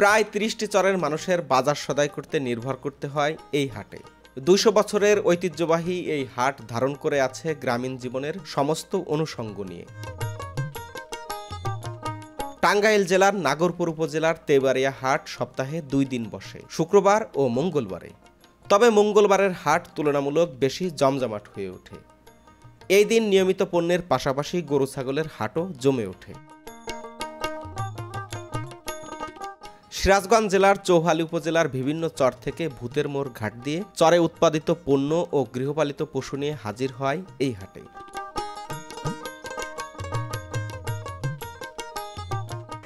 প্রায় ৩০টি চরের মানুষের বাজার সদাই করতে নির্ভর করতে হয় এই হাটে। ২০০ বছরের ঐতিহ্যবাহী এই হাট ধারণ করে আছে গ্রামীণ জীবনের সমস্ত অনুষঙ্গ নিয়ে। টাঙ্গাইল জেলার নাগরপুর উপজেলার তেবাড়িয়া হাট সপ্তাহে ২ দিন বসে, শুক্রবার ও মঙ্গলবারে। তবে মঙ্গলবারের হাট তুলনামূলক বেশি জমজমাট হয়ে ওঠে। এই দিন নিয়মিত পণ্যের পাশাপাশি গরু ছাগলের হাটও জমে ওঠে। সিরাজগঞ্জ জেলার চৌহালি উপজেলার বিভিন্ন চর থেকে ভূতের মোড় ঘাট দিয়ে চরে উৎপাদিত পণ্য ও গৃহপালিত পশু নিয়ে হাজির হয় এই হাটে।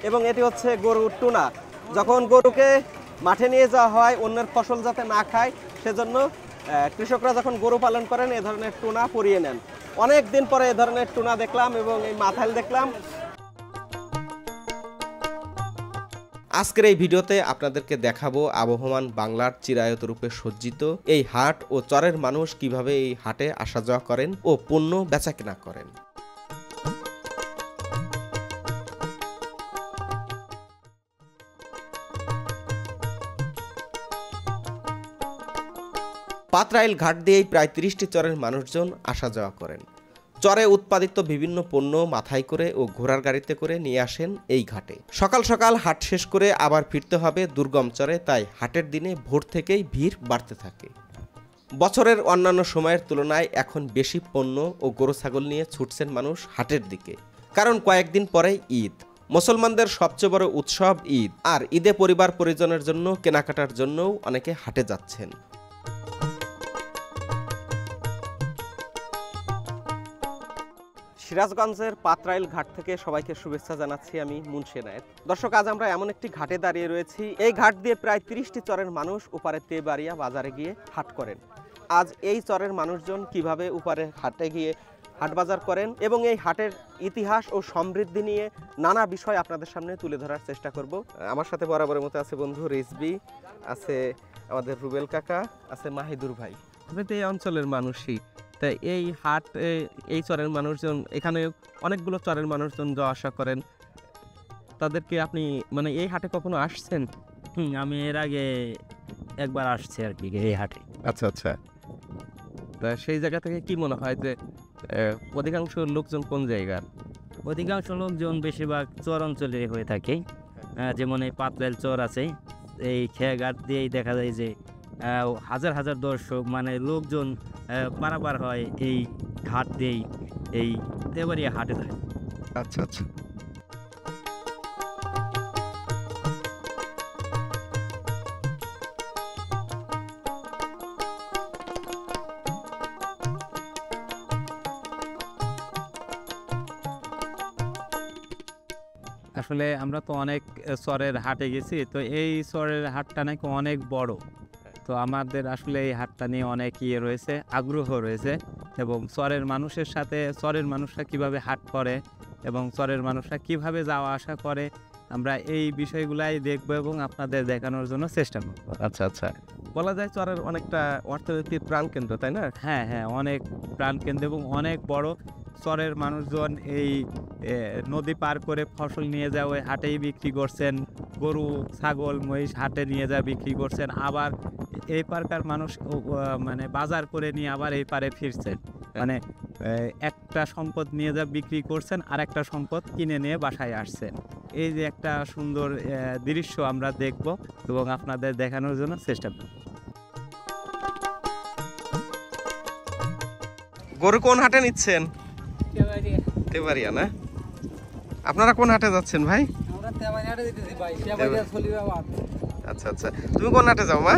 এবং এটি হচ্ছে গরুর টুনা। যখন গরুকে মাঠে নিয়ে যাওয়া হয় অন্যের ফসল যাতে না খায়, সেজন্য কৃষকরা যখন গরু পালন করেন এ ধরনের টুনা পরিয়ে নেন। অনেক দিন পরে এ ধরনের টুনা দেখলাম এবং এই মাথাইল দেখলাম। আজকের এই ভিডিওতে আপনাদেরকে দেখাবো আবহমান বাংলার চিরায়ত রূপে সজ্জিত এই হাট ও চরের মানুষ কিভাবে এই হাটে আসা যাওয়া করেন ও পণ্য বেচাকেনা করেন। পাতরাইল ঘাট দিয়েই প্রায় ৩০টি চরের মানুষজন আসা যাওয়া করেন। চরে উৎপাদিত বিভিন্ন পণ্য মাথায় করে ও ঘোড়ার গাড়িতে করে নিয়ে আসেন এই ঘাটে। সকাল সকাল হাট শেষ করে আবার ফিরতে হবে দুর্গম চরে, তাই হাটের দিনে ভোর থেকেই ভিড় বাড়তে থাকে। বছরের অন্যান্য সময়ের তুলনায় এখন বেশি পণ্য ও গরু ছাগল নিয়ে ছুটছেন মানুষ হাটের দিকে, কারণ কয়েকদিন পরেই ঈদ। মুসলমানদের সবচেয়ে বড় উৎসব ঈদ, আর ঈদে পরিবার পরিজনের জন্য কেনাকাটার জন্যও অনেকে হাটে যাচ্ছেন। সিরাজগঞ্জের পাতরাইল ঘাট থেকে সবাইকে শুভেচ্ছা জানাচ্ছি আমি মুন্সি এনায়েত। দর্শক, আজ আমরা এমন একটি ঘাটে দাঁড়িয়ে রয়েছি। এই ঘাট দিয়ে প্রায় ৩০টি চরের মানুষ উপারে তেবাড়িয়া বাজারে গিয়ে হাট করেন। আজ এই চরের মানুষজন কিভাবে উপারে হাটে গিয়ে হাট বাজার করেন এবং এই হাটের ইতিহাস ও সমৃদ্ধি নিয়ে নানা বিষয় আপনাদের সামনে তুলে ধরার চেষ্টা করব। আমার সাথে বরাবরের মতো আছে বন্ধু রিজবি, আছে আমাদের রুবেল কাকা, আছে মাহিদুর ভাই। এই অঞ্চলের মানুষই তাই এই হাট, এই চরের মানুষজন, এখানে অনেকগুলো চরের মানুষজন যাওয়া আসা করেন। তাদেরকে আপনি মানে এই হাটে কখনো আসছেন? আমি এর আগে একবার আসছি আর কি এই হাটে। আচ্ছা আচ্ছা। তা সেই জায়গা থেকে কি মনে হয় যে অধিকাংশ লোকজন কোন জায়গার? অধিকাংশ লোকজন বেশিরভাগ চর অঞ্চলে হয়ে থাকে। যেমন এই পাতরাইল চর আছে, এই খেয়াঘাট দিয়েই দেখা যায় যে হাজার হাজার দর্শক মানে লোকজন পারাপার হয় এই ঘাট দিয়েই, এই তেবাড়িয়া হাটে যায়। আচ্ছা আচ্ছা। আসলে আমরা তো অনেক চরের হাটে গেছি, তো এই চরের হাটটা নাকি অনেক বড়। তো আমাদের আসলে এই হাটটা নিয়ে অনেক রয়েছে, আগ্রহ রয়েছে, এবং চরের মানুষের সাথে চরের মানুষরা কিভাবে হাট করে এবং চরের মানুষরা কিভাবে যাওয়া আসা করে আমরা এই বিষয়গুলাই দেখবো এবং আপনাদের দেখানোর জন্য চেষ্টা করবো। আচ্ছা আচ্ছা। বলা যায় চরের অনেকটা অর্থনীতির প্রাণকেন্দ্র, তাই না? হ্যাঁ হ্যাঁ, অনেক প্রাণকেন্দ্র এবং অনেক বড়। চরের মানুষজন এই নদী পার করে ফসল নিয়ে যায় ওই হাটেই বিক্রি করছেন, গরু ছাগল মহিষ হাটে নিয়ে যা বিক্রি করছেন, আবার এই পারকার মানুষ মানে বাজার করে নিয়ে আবার এই পারে ফিরছেন। মানে একটা সম্পদ নিয়ে যা বিক্রি করছেন আর একটা সম্পদ কিনে নিয়ে বাসায় আসছেন। এই যে একটা সুন্দর দৃশ্য আমরা দেখব এবং আপনাদের দেখানোর জন্য চেষ্টা করব। গরু কোন হাটে নিচ্ছেন? তেবাড়িয়া না? আপনারা কোন হাটে যাচ্ছেন ভাই? আমরা তেবাড়িয়া হাটে যেতেছি ভাই, তেবাড়িয়া সলিবাবাদ। আচ্ছা আচ্ছা। তুমি কোন হাটে যাও মা?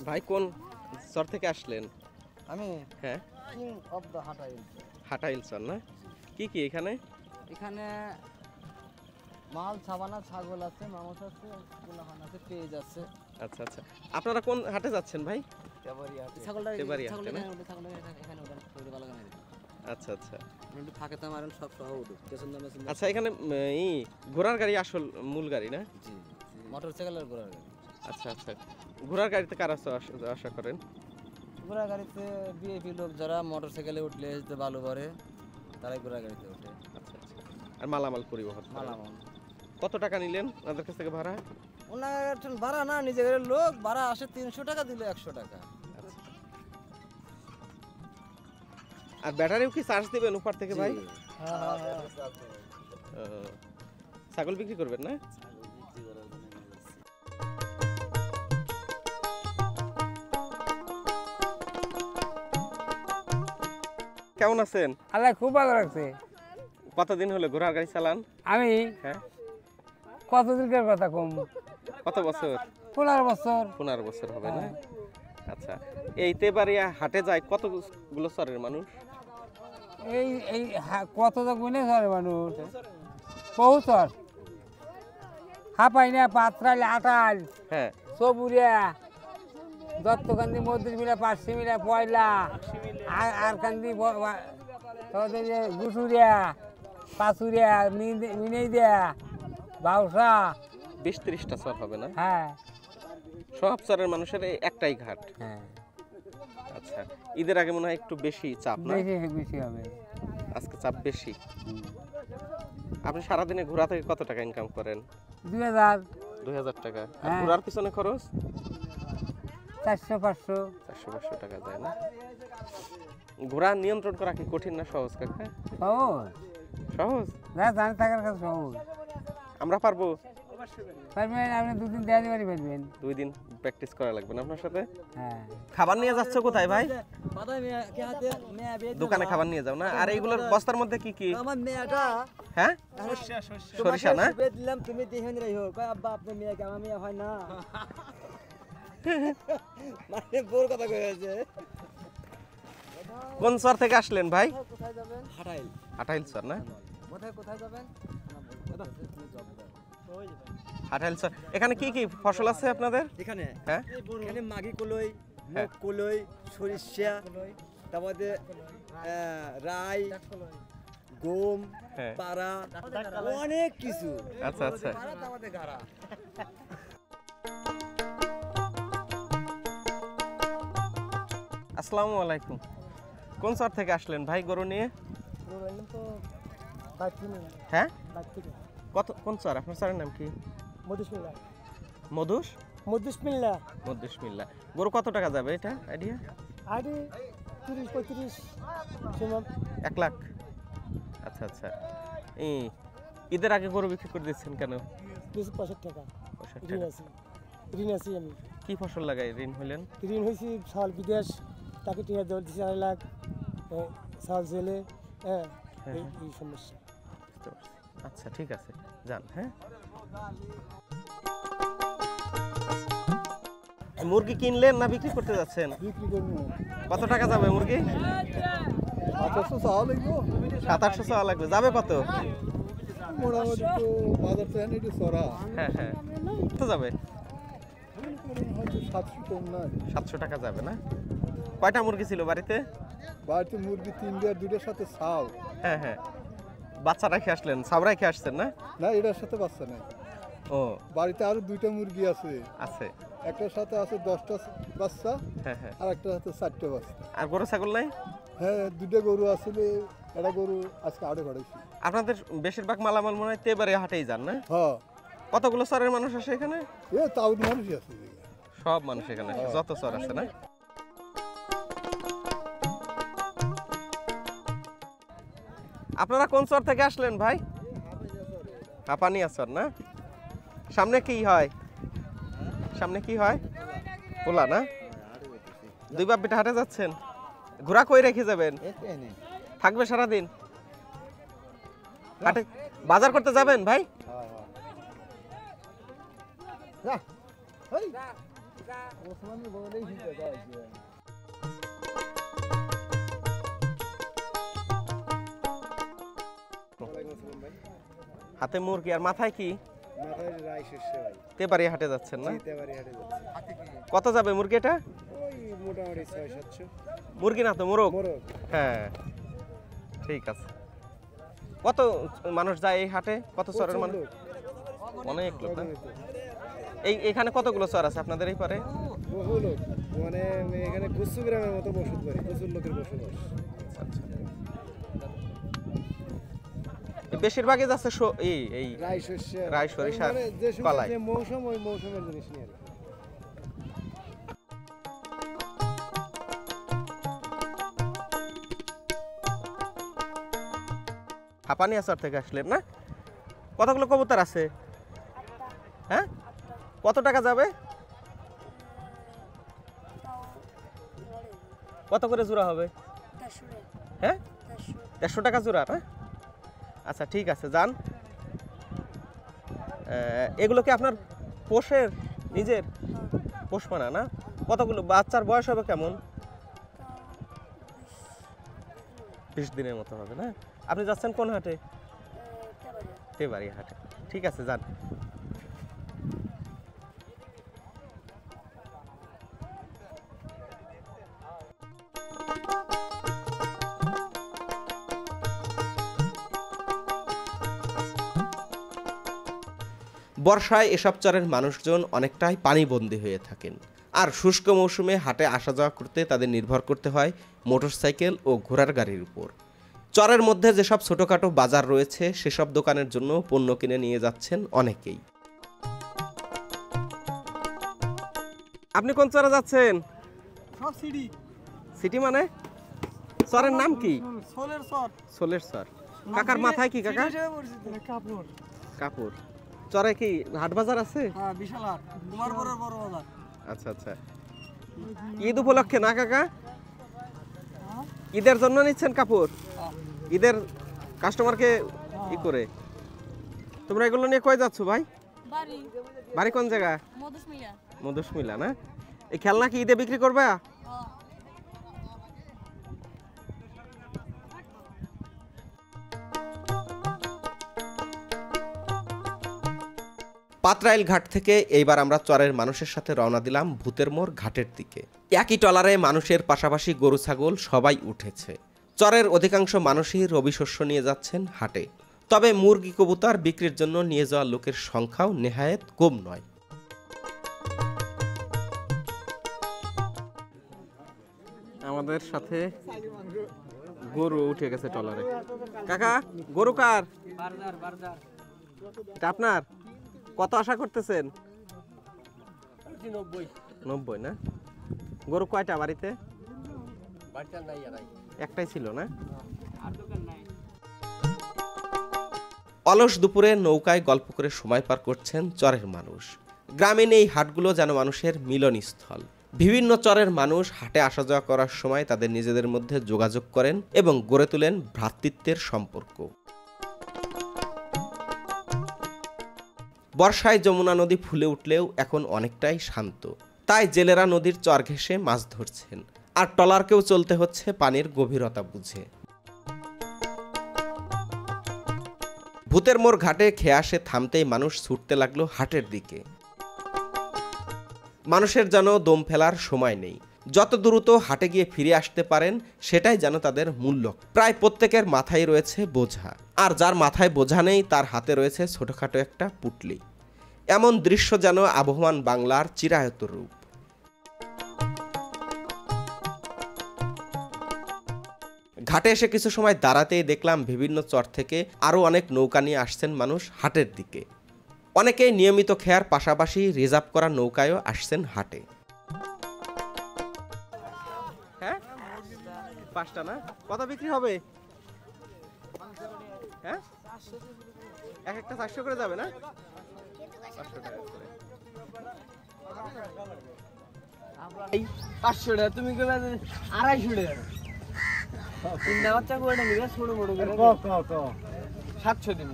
ভাই কোন চর থেকে আসলেন? আমি হ্যাঁ, কিং অফ দ্য হাটাইল। হাটাইল চর না? কি কি এখানে? এখানে মাল ছাবানা ছাগল আছে, মাংস আছে, কুলাহান আছে, পেঁয়াজ আছে। আচ্ছা আচ্ছা। আপনারা কোন হাটে যাচ্ছেন ভাই? তেবাড়িয়া তেবাড়িয়া হাটে না? এখানে ওখানে করে ভালো গানে আচ্ছা আচ্ছা। একটু ফাঁকে তো মারেন সব সহ উঠো পেছন দামে। আচ্ছা, এখানে ঘোড়ার গাড়ি আসল মূল গাড়ি না? জি, মোটরসাইকেলের ঘোড়ার গাড়ি। আচ্ছা আচ্ছা। ঘোড়ার গাড়িতে কারা আশা করেন? ঘোড়ার গাড়িতে ভিআইপি লোক যারা মোটরসাইকেলে উঠলে ভালো করে তারাই ঘোড়ার গাড়িতে ওঠে। আচ্ছা আর মালামাল পরিবহন করেন। মালামাল। কত টাকা নিলেন ওনাদের কাছ থেকে ভাড়া? ওনার ভাড়া না, নিজের লোক ভাড়া আসে 300 টাকা, দিলে 100 টাকা। আর ব্যাটারিও কি চার্জ দিবেন উপর থেকে ভাই? হ্যাঁ। ছাগল বিক্রি করবেন না? কেমন আছেন? আল্লাহ খুব ভালো লাগছে। কতদিন হলো ঘোড়ার গাড়ি চালান? আমি হ্যাঁ, কতদিনকার কথা কম, কত বছর? 15 বছর। 15 বছর হবে না? আচ্ছা, এই তেবাড়িয়া হাটে যায় কতগুলো চরের মানুষ? এই এই কত গুণে চলে মানুষ, বহু চর। হাপাইনা, পাত্রাল, আটাল, হ্যাঁ, সবুরিয়া, দত্তকান্দি, মদ্রিমিলা, পার্সিমিলা, পয়লা, আর কান্দি, গুসুরিয়া, পাচুরিয়া, মিনেইদিয়া, বাউসা। 20-30টা চর হবে না? হ্যাঁ সব চরের মানুষের এই একটাই ঘাট। হ্যাঁ, আচ্ছা, ঈদের আগে মনে হয় একটু বেশি চাপ না? বেশি বেশি হবে। আজকে চাপ বেশি। আপনি সারাদিনে ঘোরা থেকে কত টাকা ইনকাম করেন? 2000, 2000 টাকা। আর হ্যাঁ। ঘোরার পিছনে খরচ 400-500। 400-500 টাকা যায় না? ঘোড়া নিয়ন্ত্রণ করা কি কঠিন না সহজ কাকা? সহজ, সহজ? না জানি থাকার কাছে সহজ। আমরা পারবো? পারবেন, আপনি 2 দিন দেওয়া দিবারই পারবেন। 2 দিন প্র্যাকটিস করা লাগবে না আপনার সাথে? হ্যাঁ। খাবার নিয়ে যাচ্ছ কোথায় ভাই? দোকানে খাবার নিয়ে যাও না? আর এইগুলোর বস্তার মধ্যে কি কি? আমার মেয়েটা হ্যাঁ, সরিষা না? দিলাম, তুমি দেখে নিয়ে রইও। কয় আব্বা আপনার মেয়েকে, আমার মেয়ে হয় না। মানে বোর কথা কয়েছে। কোন চর থেকে আসলেন ভাই? কোথায় যাবেন? হাটাইল। হাটাইল চর না? কোথায় যাবেন? হাটাইল চর। এখানে কি কি ফসল আছে আপনাদের? এখানে হ্যাঁ, এখানে মাগি কলই, হ্যাঁ। মুগ কলই, সরিষা, তারপরে রাই, গম, হ্যাঁ। পাড়া, অনেক কিছু। আচ্ছা আচ্ছা। আসসালামু আলাইকুম। কোন চর থেকে আসলেন ভাই গরু নিয়ে? হ্যাঁ, কোন চর? আপনার চরের নাম কি? মধুস মধুসমিল্লা। গরু কত টাকা যাবে এটা আইডিয়া? 1 লাখ। আচ্ছা আচ্ছা। ঈদের আগে গরু বিক্রি করে দিচ্ছেন কেন? 65 টাকা 65 ঋণ টাকা। আছে, ঋণ আছি আমি। কি ফসল লাগাই ঋণ হইলেন? ঋণ হয়েছি সাল বিদেশ, তাকে টিকা দেওয়া দিচ্ছে 4 লাখ, সাল জেলে, হ্যাঁ, হ্যাঁ, এই সমস্যা। বুঝতে পারছি। আচ্ছা ঠিক আছে, যান। হ্যাঁ, মুরগি কিনলেন না বিক্রি করতে যাচ্ছেন? বিক্রি করবো। কত টাকা যাবে মুরগি? 700 চাওয়া লাগবে, 700-800 চাওয়া লাগবে। যাবে কত? মোটামুটি তো বাজার তো এনে একটু চড়া, হ্যাঁ হ্যাঁ। কত যাবে? হয়তো 700 কম না। 700 টাকা যাবে না? কয়টা মুরগি ছিল বাড়িতে? বাড়িতে মুরগি 3টা, 2টার সাথে ছাও। হ্যাঁ হ্যাঁ। বাচ্চা রেখে আসলেন, সাব রেখে আসছেন না? না, এটার সাথে বাচ্চা নাই। ও বাড়িতে আরো 2টা মুরগি আছে, আছে। একটার সাথে আছে 10টা বাচ্চা, হ্যাঁ হ্যাঁ। আর একটার সাথে 4টা বাচ্চা। আর গরু ছাগল নাই? হ্যাঁ, 2টা গরু আসলে, একটা গরু আজকে আড়ে ঘাড়াইছি। আপনাদের বেশিরভাগ মালামাল মনে হয় তেবারে হাটেই যান না? হ্যাঁ, কতগুলো চরের মানুষ আসে এখানে? এ তাও মানুষই আছে। সব মানুষ এখানে, যত চর আছে না? আপনারা কোন চর থেকে আসলেন ভাই? হাপানিয়া চর না? সামনে কি হয়? সামনে কি হয়? পোলা না? 2 বাপ বেটা হাটে যাচ্ছেন? ঘোড়া কই রেখে যাবেন? থাকবে সারাদিন হাটে? বাজার করতে যাবেন ভাই? হাতে মুরগি আর মাথায় কি? তেবাড়ি হাটে যাচ্ছেন না? কত যাবে মুরগি এটা? মোটামুটি 600-700। মুরগি না তো মোরগ। হ্যাঁ ঠিক আছে। কত মানুষ যায় এই হাটে? কত চরের মানুষ? অনেক লোক না? এখানে কতগুলো চর আছে আপনাদের এই পারে? বহু লোক, মানে এখানে গুচ্ছু গ্রামের মতো বসত বাড়ি, প্রচুর লোকের বসবাস। বেশিরভাগই যাচ্ছে এই রাই শস্য রাই সরিষা মানে যে সময় কলাই। যে মৌসুম ওই মৌসুমের জিনিস নিয়ে আর কি। হাঁপানি আসার থেকে আসলেন না? কতগুলো কবুতর আছে? হ্যাঁ, কত টাকা যাবে? কত করে জোড়া হবে? হ্যাঁ, 150 টাকা জোড়া না? আচ্ছা ঠিক আছে, যান। এগুলো কি আপনার পোষের নিজের পোষমানা না? কতগুলো বাচ্চার বয়স হবে কেমন? 20 দিনের মতো হবে না? আপনি যাচ্ছেন কোন হাটে? তেবাড়িয়া হাটে। ঠিক আছে, যান। বর্ষায় এসব চরের মানুষজন অনেকটাই পানিবন্দী হয়ে থাকেন, আর শুষ্ক মৌসুমে হাটে আসা যাওয়া করতে তাদের নির্ভর করতে হয় মোটরসাইকেল ও ঘোড়ার গাড়ির উপর। চরের মধ্যে যেসব ছোটোখাটো বাজার রয়েছে সেসব দোকানের জন্য পণ্য কিনে নিয়ে যাচ্ছেন অনেকেই। আপনি কোন চরে যাচ্ছেন? সব সিডি সিটি মানে? চরের নাম কি? সোলের সর সোলের চর। কাকার মাথায় কি কাকা? কাপড় কাপড়। চরে কি হাট বাজার আছে? হ্যাঁ বিশাল হাট তোমার বড় বড় বাজার। আচ্ছা আচ্ছা, ঈদ উপলক্ষে না কাকা? ঈদের জন্য নিচ্ছেন কাপড়? ঈদের কাস্টমারকে ই করে। তোমরা এগুলো নিয়ে কই যাচ্ছ ভাই? বাড়ি বাড়ি কোন জায়গা? মধুসমিলা। মধুসমিলা না? এই খেলনা কি ঈদে বিক্রি করবে? পাতরাইল ঘাট থেকে এইবার আমরা চরের মানুষের সাথে রওনা দিলাম ভূতের মোড় ঘাটের দিকে। একই ট্রলারে মানুষের পাশাপাশি গরু ছাগল সবাই উঠেছে। চরের অধিকাংশ মানুষই রবি শস্য নিয়ে যাচ্ছেন হাটে, তবে মুরগি কবুতর বিক্রির জন্য নিয়ে যাওয়া লোকের সংখ্যাও নেহায়েত কম নয়। আমাদের সাথে গরু উঠে গেছে ট্রলারে। কাকা, গরু কার? এটা আপনার? কত আশা করতেছেন? 90 না? গরু কয়টা বাড়িতে? একটাই ছিল না? অলস দুপুরে নৌকায় গল্প করে সময় পার করছেন চরের মানুষ। গ্রামীণ এই হাটগুলো যেন মানুষের মিলনস্থল। বিভিন্ন চরের মানুষ হাটে আসা যাওয়া করার সময় তাদের নিজেদের মধ্যে যোগাযোগ করেন এবং গড়ে তোলেন ভ্রাতৃত্বের সম্পর্ক। বর্ষায় যমুনা নদী ফুলে উঠলেও এখন অনেকটাই শান্ত, তাই জেলেরা নদীর চর ঘেঁষে মাছ ধরছেন, আর ট্রলারকেও চলতে হচ্ছে পানির গভীরতা বুঝে। ভূতের মোড় ঘাটে খেয়ে আসে থামতেই মানুষ ছুটতে লাগলো হাটের দিকে। মানুষের যেন দম ফেলার সময় নেই। যত দ্রুত হাটে গিয়ে ফিরে আসতে পারেন সেটাই যেন তাদের মূল লক্ষ্য। প্রায় প্রত্যেকের মাথায় রয়েছে বোঝা, আর যার মাথায় বোঝা নেই তার হাতে রয়েছে ছোটখাটো একটা পুটলি। এমন দৃশ্য যেন আবহমান বাংলার চিরায়ত রূপ। ঘাটে এসে কিছু সময় দাঁড়াতেই দেখলাম বিভিন্ন চর থেকে আরও অনেক নৌকা নিয়ে আসছেন মানুষ হাটের দিকে। অনেকেই নিয়মিত খেয়ার পাশাপাশি রিজার্ভ করা নৌকায়ও আসছেন হাটে। হ্যাঁ, 5টা না? কত বিক্রি হবে? হ্যাঁ, এক একটা 400 করে যাবে না? 500 টাকা করে। 500 টাকা তুমি কইবা 250 টাকা। তিনটা বাচ্চা করে নিবে ছোট বড় করে 700 দিন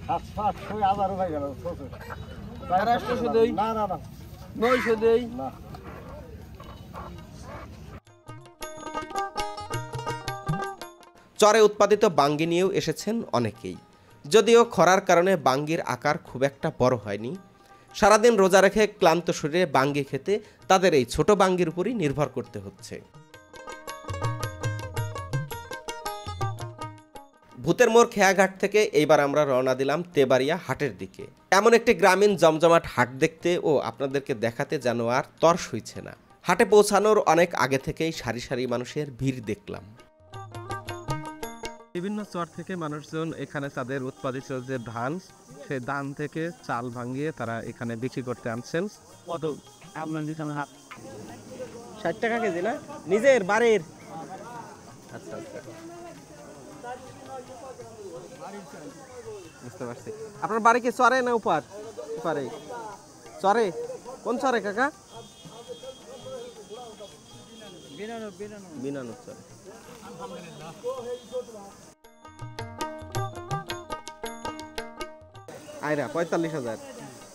700 হাজারও হয়ে গেল। 800 দেই না না না 900 দেই না। চরে উৎপাদিত বাঙ্গি নিয়েও এসেছেন অনেকেই। যদিও খরার কারণে বাঙ্গির আকার খুব একটা বড় হয়নি। সারাদিন রোজা রেখে ক্লান্ত শরীরে বাঙ্গি খেতে তাদের এই ছোট বাঙ্গির উপরই নির্ভর করতে হচ্ছে। ভূতের মোড় খেয়াঘাট থেকে এইবার আমরা রওনা দিলাম তেবাড়িয়া হাটের দিকে। এমন একটি গ্রামীণ জমজমাট হাট দেখতে ও আপনাদেরকে দেখাতে যেন আর তর সইছে না। হাটে পৌঁছানোর অনেক আগে থেকেই সারি সারি মানুষের ভিড় দেখলাম। বিভিন্ন চর থেকে মানুষজন এখানে তাদের উৎপাদিত যে ধান, সেই ধান থেকে চাল ভাঙিয়ে তারা এখানে বিক্রি করতে আনছেন। কত আপনার দিকে হাত 60 টাকা কেজি না, নিজের বাড়ির? আচ্ছা আচ্ছা, বুঝতে পারছি। আপনার বাড়ি কি চরে না উপার? উপারে। চরে? কোন চরে কাকা? বিনানোর চরে। আয়রা 45,000।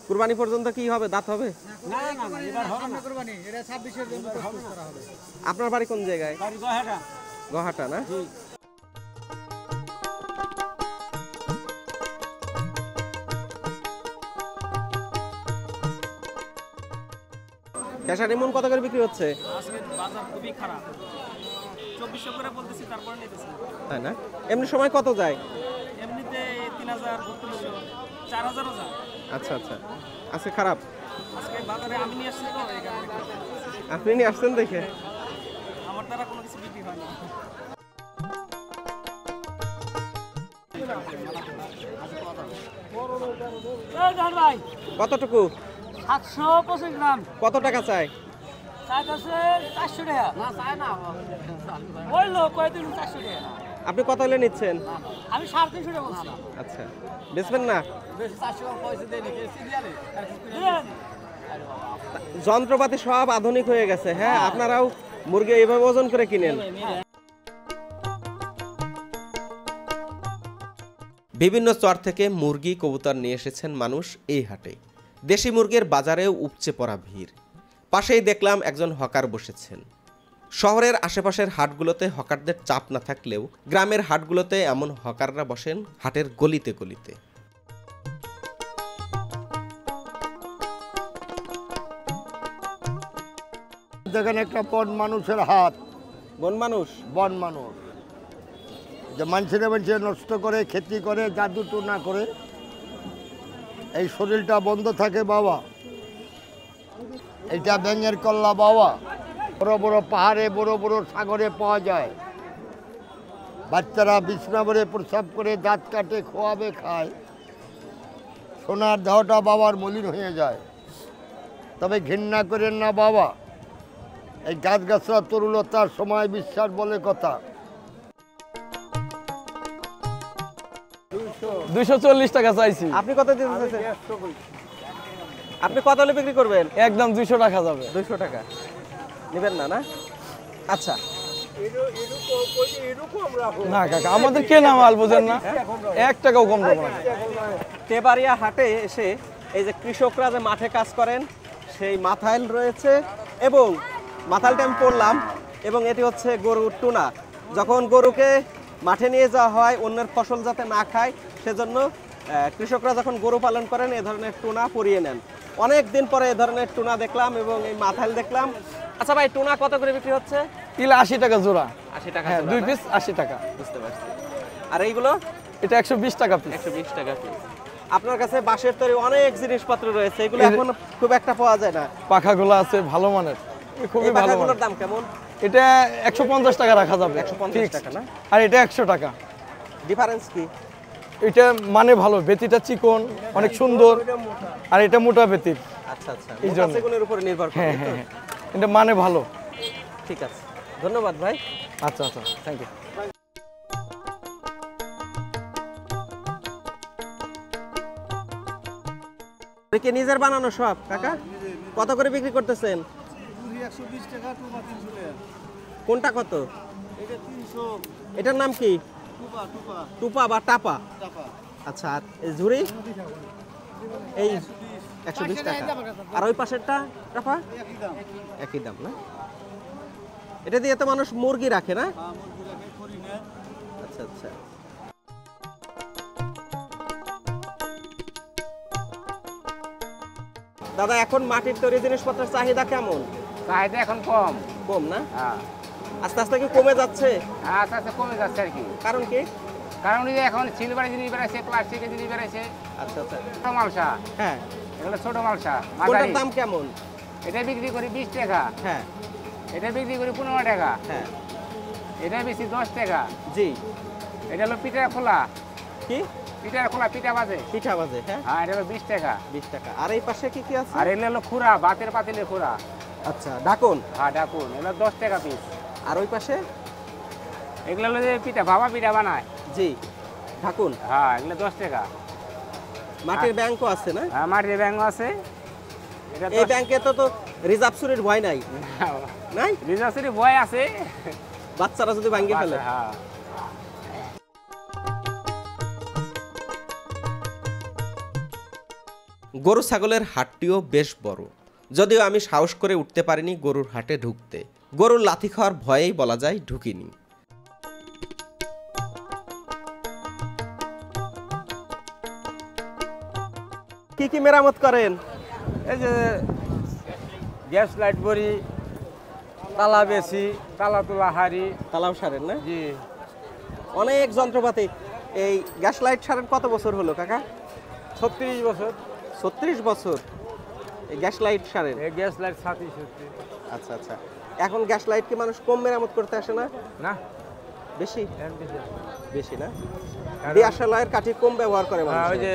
কুরবানি পর্যন্ত কি হবে, দাঁত হবে? আপনার বাড়ি কোন জায়গায়? গহাটা না? ক্যাশারি মন কত করে বিক্রি হচ্ছে? আজকে বাজার খুবই খারাপ, 2400 করে বলতেছি, তারপরে নিতেছি। তাই না? এমনি সময় কত যায়? এমনিতে 3000, 3200, 4000ও যায়। আচ্ছা আচ্ছা, আজকে খারাপ। আজকে বাজারে আমি নিয়ে আসছি তো, এই কারণে আপনি নিয়ে আসছেন দেখে? আমার দ্বারা কোনো কিছু বিক্রি হয় না। ভাই কতটুকু? 725 গ্রাম। কত টাকা চাই? চাইতেছে 400 টাকা। না চাই না, ওই লোক কয়দিন 400 টাকা। আপনি কত হলে নিচ্ছেন? আমি 350 টাকা বলছি। আচ্ছা, বেচবেন না? বেশি 400 পয়সা দেই নাকি সিরিয়ালে? যন্ত্রপাতি সব আধুনিক হয়ে গেছে। হ্যাঁ, আপনারাও মুরগি এইভাবে ওজন করে কিনেন। বিভিন্ন চর থেকে মুরগি, কবুতর নিয়ে এসেছেন মানুষ এই হাটে। দেশি মুরগির বাজারেও উপচে পড়া ভিড়। পাশেই দেখলাম একজন হকার বসেছেন। শহরের আশেপাশের হাটগুলোতে হকারদের চাপ না থাকলেও গ্রামের হাটগুলোতে এমন হকাররা বসেন হাটের গলিতে গলিতে। দেখেন একটা বন মানুষের হাত, বন মানুষ, বন মানুষ যে মানুষের নষ্ট করে, খেতি করে, জাদু টুনা করে এই শরীরটা বন্ধ থাকে বাবা। এটা ব্যাঙের কল্লা বাবা, বড় বড় পাহাড়ে, বড় বড় সাগরে পাওয়া যায়। বাচ্চারা বিছনা ভরে প্রস্রাব করে, দাঁত কাটে, খোয়াবে, খায়। সোনার দেহটা বাবার মলিন হয়ে যায়। তবে ঘৃণা করেন না বাবা, এই গাছগাছরা তরুলতার সময় বিশ্বাস বলে কথা। 240 টাকা চাইছি। আপনি কত দিতে চাইছেন? আপনি কত হলে বিক্রি করবেন? একদম 200 টাকা যাবে। 200 টাকা নেবেন না? না, আচ্ছা। না কাকা, আমাদের কেনা মাল বুঝেন না, 1 টাকাও কম দেবো না। তেবাড়িয়া হাটে এসে এই যে কৃষকরা যে মাঠে কাজ করেন, সেই মাথাইল রয়েছে এবং মাথালটা আমি পড়লাম, এবং এটি হচ্ছে গরুর টুনা। যখন গরুকে মাঠে নিয়ে যাওয়া হয় অন্যের ফসল যাতে না খায়, সেজন্য কৃষকরা যখন গরু পালন করেন এ ধরনের টুনা পরিয়ে নেন। অনেক দিন পরে এ ধরনের টুনা দেখলাম এবং এই মাথাইল দেখলাম। আচ্ছা ভাই, টুনা কত করে বিক্রি হচ্ছে? কিলো 80 টাকা জোড়া। 80 টাকা? হ্যাঁ, জোড়া 2 না? পিস 80 টাকা। বুঝতে পারছি। আর এইগুলো? এটা 120 টাকা পিস। 120 টাকা পিস। আপনার কাছে বাঁশের তৈরি অনেক জিনিসপত্র রয়েছে, এগুলো এখন খুব একটা পাওয়া যায় না। পাখাগুলো আছে ভালো মানের, খুবই এই ভালো পাখাগুলোর মানের। দাম কেমন? এটা 150 টাকা রাখা যাবে। 150 টাকা না? আর এটা 100 টাকা। ডিফারেন্স কি? এটা মানে ভালো, বেতিটা চিকন, অনেক সুন্দর, আর এটা মোটা বেতির। আচ্ছা আচ্ছা, এই মোটা জন্য। সেগুনের উপরে নির্ভর করে। হ্যাঁ তো? হ্যাঁ হ্যাঁ, এটা মানে ভালো। ঠিক আছে, ধন্যবাদ ভাই। আচ্ছা আচ্ছা, থ্যাংক ইউ। কি নিজের বানানো সব কাকা? কত করে বিক্রি করতেছেন? 120 টাকা, টুপা 300 টাকা। কোনটা কত? এটা 300। এটার নাম কি? টুপা টুপা টুপা বা টাপা? টাকা। আচ্ছা, আর এই ঝুড়ি? এই 120 টাকা। আর ওই পাশেরটা টাপা? একই দাম। একই দাম না? এটা দিয়ে তো মানুষ মুরগি রাখে না? হ্যাঁ, মুরগি লাগে, করি না। আচ্ছা আচ্ছা। দাদা, এখন মাটির তৈরি জিনিসপত্রের চাহিদা কেমন? চাহিদা এখন কম। কম না? হ্যাঁ, আস্তে আস্তে কি কমে যাচ্ছে? আস্তে আস্তে কমে যাচ্ছে আর কি। কারণ কি? কারণ এই যে এখন সিলভারের জিনিস বেড়াচ্ছে, প্লাস্টিকের জিনিস বেড়াচ্ছে, আচ্ছা আচ্ছা। ছোট মালসা, হ্যাঁ, এগুলো ছোট মালসা। কোনটার মাঝারি। দাম কেমন? এটা বিক্রি করি 20 টাকা, হ্যাঁ এটা বিক্রি করি 15 টাকা, হ্যাঁ, এটা বেশি 10 টাকা, জি। এটা হলো পিঠা খোলা, কি পিঠা খোলা, পিঠা বাজে। পিঠা বাজে? হ্যাঁ, হ্যাঁ, এটা হলো 20 টাকা। 20 টাকা। আর এই পাশে কি কি আছে? আর এগুলো হলো খুরা, ভাতের পাতিলে খুরা। আচ্ছা, ঢাকুন। হ্যাঁ, ডাকুন, এগুলো 10 টাকা পিস। আর ওই পাশে? এগুলো হলো যে পিঠা, ভাপা পিঠা বানায়। জি, ঢাকুন। হ্যাঁ, এগুলো 10 টাকা। মাটির ব্যাংকও আছে না? হ্যাঁ, মাটির ব্যাংক আছে। এটা এই ব্যাংকে তো রিজার্ভ চুরির ভয় নাই, নাই? রিজার্ভের ভয় আছে, বাচ্চারা যদি ভাঙিয়ে ফেলে। হ্যাঁ। গরু ছাগলের হাটটিও বেশ বড়, যদিও আমি সাহস করে উঠতে পারিনি গরুর হাটে ঢুকতে। গরুর লাথি খাওয়ার ভয়েই বলা যায় ঢুকিনি। কি কি মেরামত করেন? এই যে গ্যাস লাইট বড়ি, তালা বেশি, তালা তোলা হাড়ি। তালাও সারেন না? জি, অনেক যন্ত্রপাতি। এই গ্যাস লাইট সারেন কত বছর হলো কাকা? 36 বছর। 36 বছর এই গ্যাস লাইট সারেন? এই গ্যাস লাইট 37। আচ্ছা আচ্ছা। এখন গ্যাস লাইট কি মানুষ কম মেরামত করতে আসে না? না, বেশি? এর বেশি। বেশি না? দিয়াশালাইয়ের কাঠি কম ব্যবহার করে মানুষ। ওই যে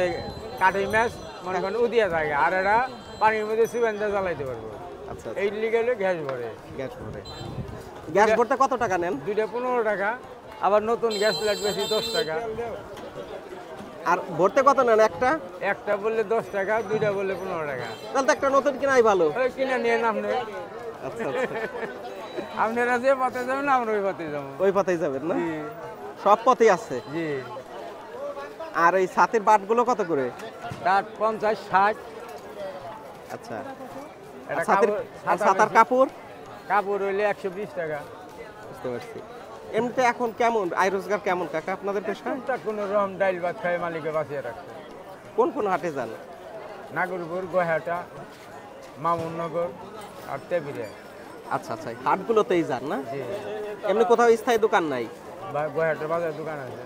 কাঠি ম্যাচ মনে করেন উদিয়া থাকে, আর এরা পানির মধ্যে সিমেন্টে জ্বালাইতে পারবো। আচ্ছা, এই লিগে হলো গ্যাস ভরে। গ্যাস ভরে। গ্যাস ভরতে কত টাকা নেন? দুইটা 15 টাকা, আবার নতুন গ্যাস লাইট বেশি 10 টাকা। আর ভরতে কত নেন একটা? একটা বললে 10 টাকা, দুইটা বললে 15 টাকা। তাহলে তো একটা নতুন কিনাই ভালো। ওই কিনে নিয়ে আপনি, আচ্ছা আচ্ছা। আপনারা যে পথে যাবেন আমরা ওই পথে যাবো। ওই পথেই যাবেন না? জি সব পথেই আছে। জি। আর এই ছাতের বাটগুলো কত করে? কাঠ 50, 60। আচ্ছা। এটা ছাতার কাপড়? কাপড় হইলে 120 টাকা। বুঝতে পারছি। এমনিতে এখন কেমন আয় রোজগার কেমন কাকা আপনাদের পেশায়? তা কোনো রকম ডাইল ভাত খাই মালিকে বাঁচিয়ে রাখছে। কোন কোন হাটে যান? নাগরপুর, গয়াহাটা, মামুননগর আর টেবিরে। আচ্ছা আচ্ছা, হাটগুলোতেই যান না? জি। এমনি কোথাও স্থায়ী দোকান নাই? গয়াহাটার বাজার দোকান আছে।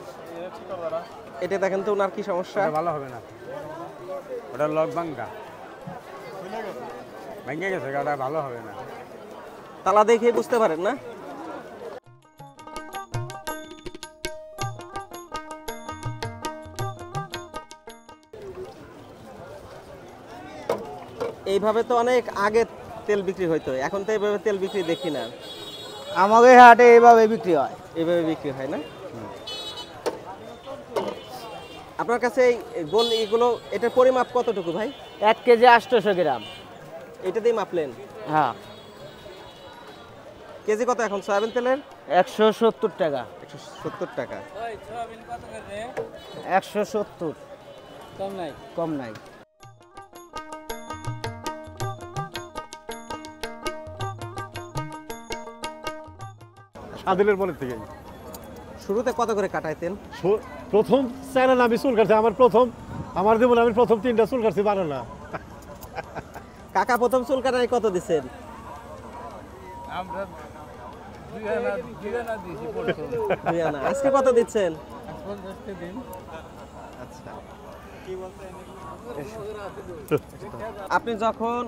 এটা দেখেন তো ওনার কি সমস্যা? ওটা ভালো হবে না, ওটা লক ভাঙ্গা ভেঙে গেছে, ওটা ভালো হবে না। তালা দেখে বুঝতে পারেন না? এইভাবে তো অনেক আগে তেল বিক্রি হইতো, এখন তো এইভাবে তেল বিক্রি দেখি না। আমাদের হাটে এইভাবে বিক্রি হয়। এইভাবে বিক্রি হয় না? আপনার কাছে এই গোল এগুলো এটার পরিমাপ কতটুকু ভাই? 1 কেজি 800 গ্রাম। এটা দিয়ে মাপলেন? হ্যাঁ। কেজি কত এখন সয়াবিন তেলের? 170 টাকা। 170 টাকা। 170। কম নাই? কম নাই। আদিলের পরের থেকে শুরুতে কত করে কাটাইতেন? প্রথম চ্যানেল আমি চুল কাটছি, আমার জীবনে আমি প্রথম 3টা চুল কাটছি 12 না। কাকা প্রথম চুল কাটায় কত দিচ্ছেন? আমরা 2 আনা দিয়েছি প্রথম। 2 আনা। আজকে কত দিচ্ছেন? 50 দিন। আচ্ছা। আপনি যখন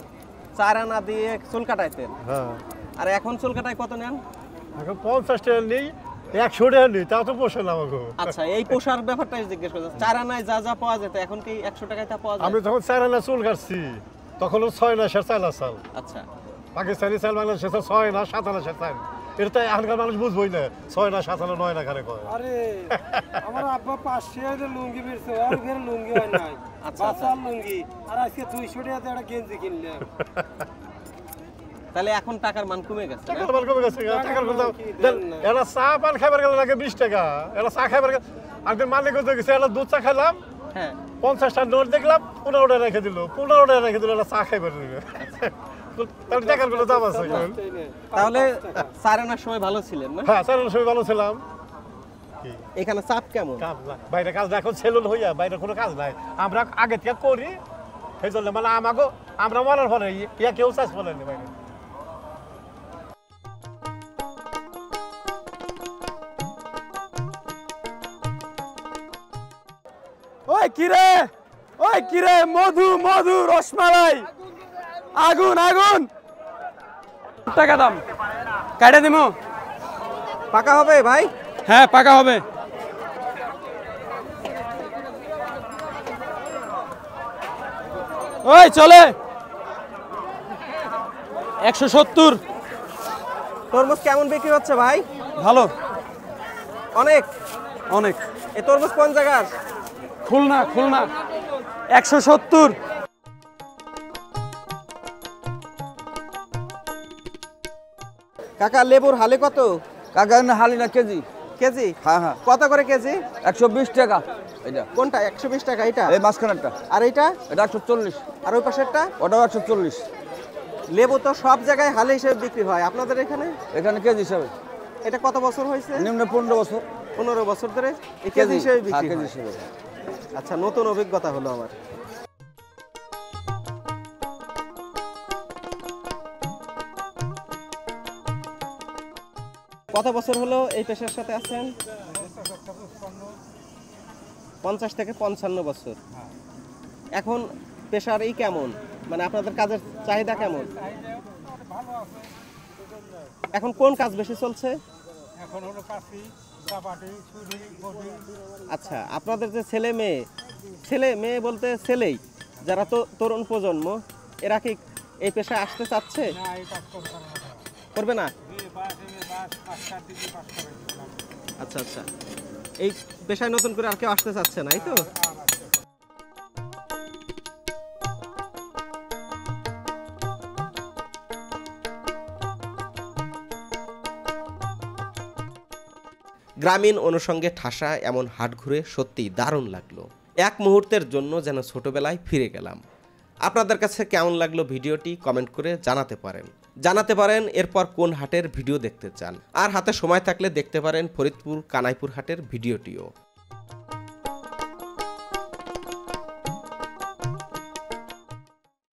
4 আনা দিয়ে চুল কাটাইতেন, হ্যাঁ, আর এখন চুল কাটায় কত নেন? এখন 50 টাকা নেই, 100 টাকা নেই, তাও তো পোষে না আমাকে। আচ্ছা, এই পোশার ব্যাপারটাই জিজ্ঞেস করছি। 4 আনায় যা যা পাওয়া যেত এখন কি 100 টাকায় তা পাওয়া যায়? আমি যখন 4 আনা চুল কাটছি তখন 6 মাসের চাল আসাল, আচ্ছা। পাকিস্তানি চাল, বাংলাদেশের 6 না 7 আনার চাল। এটা তো এখনকার মানুষ বুঝবই না, 6 না 7 আনা 9 না কারে কয়। আরে আমার আব্বা 500 টাকা লুঙ্গি বেরছে, আর ফের লুঙ্গি হয় নাই। আচ্ছা। বাসার লুঙ্গি, আর আজকে 200 টাকাতে একটা গেঞ্জি কিনলাম। তাহলে এখন টাকার মান কমে গেছে না? টাকার মান কমে গেছে, টাকার কথা কি দেন না। এরা চা পান খাবার গেলে নাকি 20 টাকা, এরা চা খাবার একদিন মালিক হতে গেছে, এরা দুধ চা খেলাম, হ্যাঁ। 50টা নোট দেখলাম, 15 টাকা রেখে দিল, 15 টাকা রেখে দিল, এরা চা খাইবার তাহলে টাকার কোনো দাম আছে? তাহলে 4 আনার সময় ভালো ছিলেন না? হ্যাঁ, চালানোর সময় ভালো ছিলাম। এখানে চাপ কেমন? কাজ নাই, বাইরে কাজ নাই, এখন সেলুন হইয়া বাইরে কোনো কাজ নাই, আমরা আগে থেকে করি, সেই জন্য মানে আমাকে আমরা মরার পরে ইয়া কেউ চাষ বলেনি বাইরে। ওই কিরে মধু মধু রসমালাই, আগুন আগুন। টাকা দাম কাটে দিমু। পাকা হবে ভাই? হ্যাঁ পাকা হবে। ওই চলে 170। তরমুজ কেমন বিক্রি হচ্ছে ভাই? ভালো, অনেক। অনেক। এই তরমুজ কোন জায়গার? খুলনা, খুলনা 170। কাকা লেবুর হালে কত? কাকা হালি না কেজি। কেজি? হ্যাঁ হ্যাঁ, কত করে কেজি? 120 টাকা এটা। কোনটা? 120 টাকা এটা? এই মাঝখানেরটা আর এইটা? এটা 140। আর ওই পাশেরটা? ওটাও 140। লেবু তো সব জায়গায় হালে হিসেবে বিক্রি হয়, আপনাদের এখানে? এখানে কেজি হিসাবে এটা কত বছর হয়েছে? নিম্ন 15 বছর। 15 বছর ধরে এই কেজি হিসেবে হ্যাঁ, বিক্রি কেজি হয়। হিসাবে। আচ্ছা, নতুন অভিজ্ঞতা হলো আমার। কত বছর হলো এই পেশার সাথে আছেন? 50 থেকে 55 বছর। এখন পেশার এই কেমন, মানে আপনাদের কাজের চাহিদা কেমন? এখন কোন কাজ বেশি চলছে? আচ্ছা, আপনাদের যে ছেলে মেয়ে বলতে ছেলেই, যারা তো তরুণ প্রজন্ম, এরা কি এই পেশায় আসতে চাচ্ছে? করবে না? আচ্ছা আচ্ছা, এই পেশায় নতুন করে আর কেউ আসতে চাচ্ছে না, এই তো? গ্রামীণ অনুষঙ্গে ঠাসা এমন হাট ঘুরে সত্যিই দারুণ লাগলো। এক মুহূর্তের জন্য যেন ছোটবেলায় ফিরে গেলাম। আপনাদের কাছে কেমন লাগলো ভিডিওটি কমেন্ট করে জানাতে পারেন এরপর কোন হাটের ভিডিও দেখতে চান। আর হাতে সময় থাকলে দেখতে পারেন ফরিদপুর কানাইপুর হাটের ভিডিওটিও।